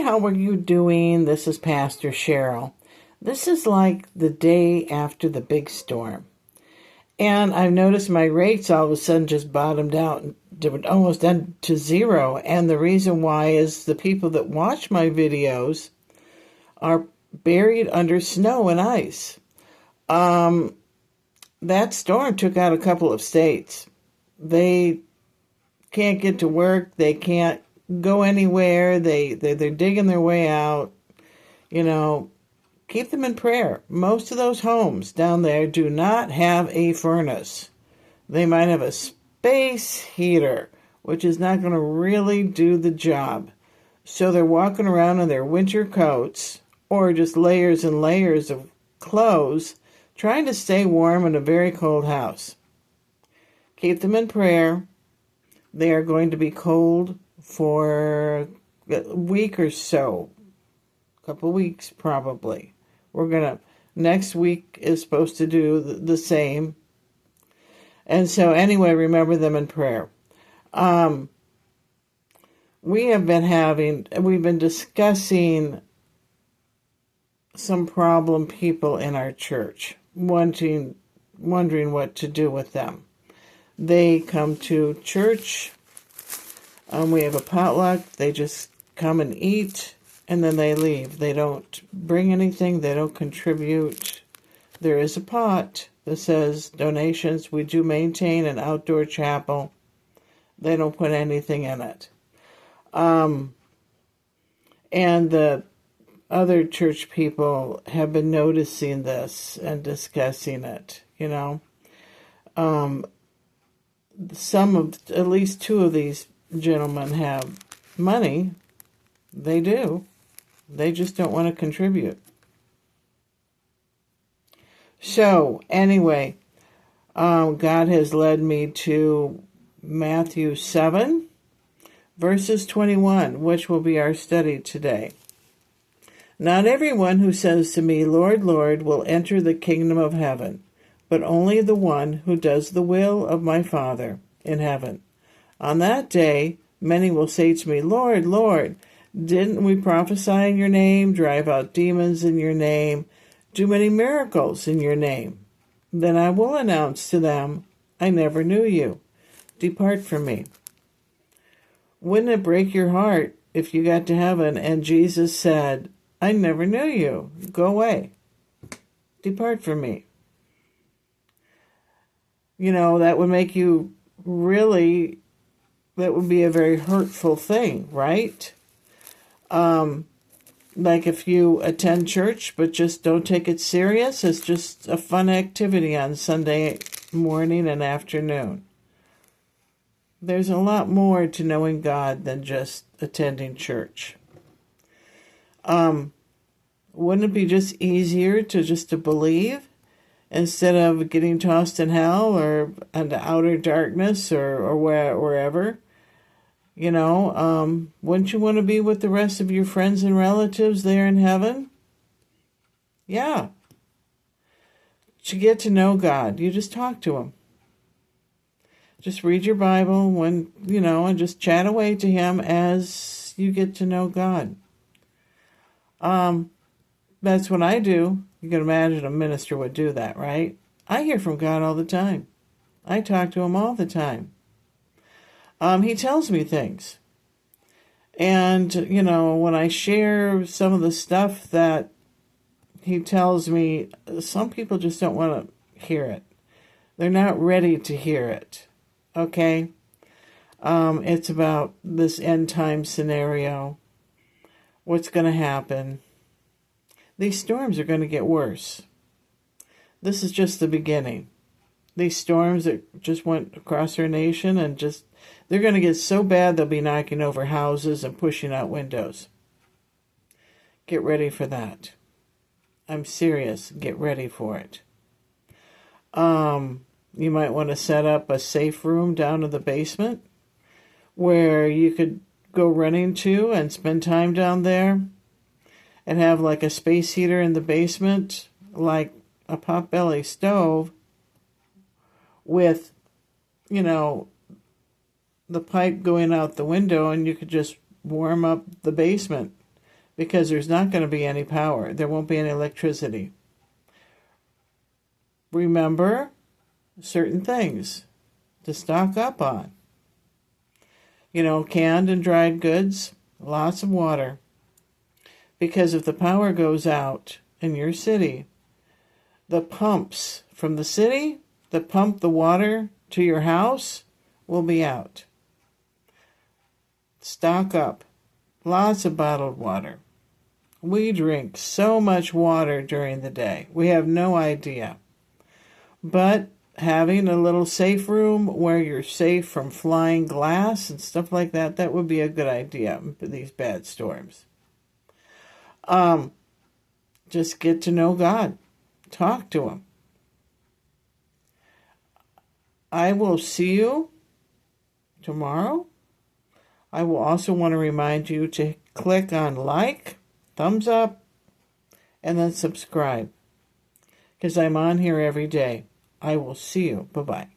how are you doing? This is Pastor Cheryl. This is like the day after the big storm. And I've noticed my rates all of a sudden just bottomed out and almost down to zero. And the reason why is the people that watch my videos are buried under snow and ice. That storm took out a couple of states. They can't get to work. They can't go anywhere. They're digging their way out. Keep them in prayer. Most of those homes down there do not have a furnace. They might have a space heater, which is not going to really do the job. So they're walking around in their winter coats or just layers and layers of clothes, trying to stay warm in a very cold house. Keep them in prayer. They are going to be cold for a week or so. A couple weeks probably. Next week is supposed to do the same. And so anyway, remember them in prayer. We've been discussing some problem people in our church, wondering what to do with them. They come to church. We have a potluck. They just come and eat, and then they leave. They don't bring anything. They don't contribute. There is a pot that says donations. We do maintain an outdoor chapel. They don't put anything in it. And the other church people have been noticing this and discussing it, at least two of these gentlemen have money. They do. They just don't want to contribute. So, anyway, God has led me to Matthew 7, verses 21, which will be our study today. Not everyone who says to me, Lord, Lord, will enter the kingdom of heaven, but only the one who does the will of my Father in heaven. On that day, many will say to me, Lord, Lord, didn't we prophesy in your name, drive out demons in your name, do many miracles in your name? Then I will announce to them, I never knew you. Depart from me. Wouldn't it break your heart if you got to heaven and Jesus said, I never knew you. Go away. Depart from me. That would make you that would be a very hurtful thing, right? Like if you attend church but just don't take it serious, it's just a fun activity on Sunday morning and afternoon. There's a lot more to knowing God than just attending church. Wouldn't it be just easier to believe instead of getting tossed in hell or into outer darkness or wherever? Wouldn't you want to be with the rest of your friends and relatives there in heaven? Yeah. To get to know God, you just talk to Him. Just read your Bible and just chat away to Him as you get to know God. That's what I do. You can imagine a minister would do that, right? I hear from God all the time. I talk to Him all the time. He tells me things. And, when I share some of the stuff that He tells me, some people just don't want to hear it. They're not ready to hear it. Okay? It's about this end time scenario. What's going to happen? These storms are going to get worse. This is just the beginning. These storms that just went across our nation and they're going to get so bad they'll be knocking over houses and pushing out windows. Get ready for that. I'm serious. Get ready for it. You might want to set up a safe room down in the basement where you could go running to and spend time down there and have like a space heater in the basement, like a potbelly stove with, the pipe going out the window, and you could just warm up the basement because there's not going to be any power. There won't be any electricity. Remember certain things to stock up on. Canned and dried goods, lots of water. Because if the power goes out in your city, the pumps from the city that pump the water to your house will be out. Stock up. Lots of bottled water. We drink so much water during the day. We have no idea. But having a little safe room where you're safe from flying glass and stuff like that, that would be a good idea for these bad storms. Just get to know God. Talk to Him. I will see you tomorrow. I will also want to remind you to click on like, thumbs up, and then subscribe, because I'm on here every day. I will see you. Bye-bye.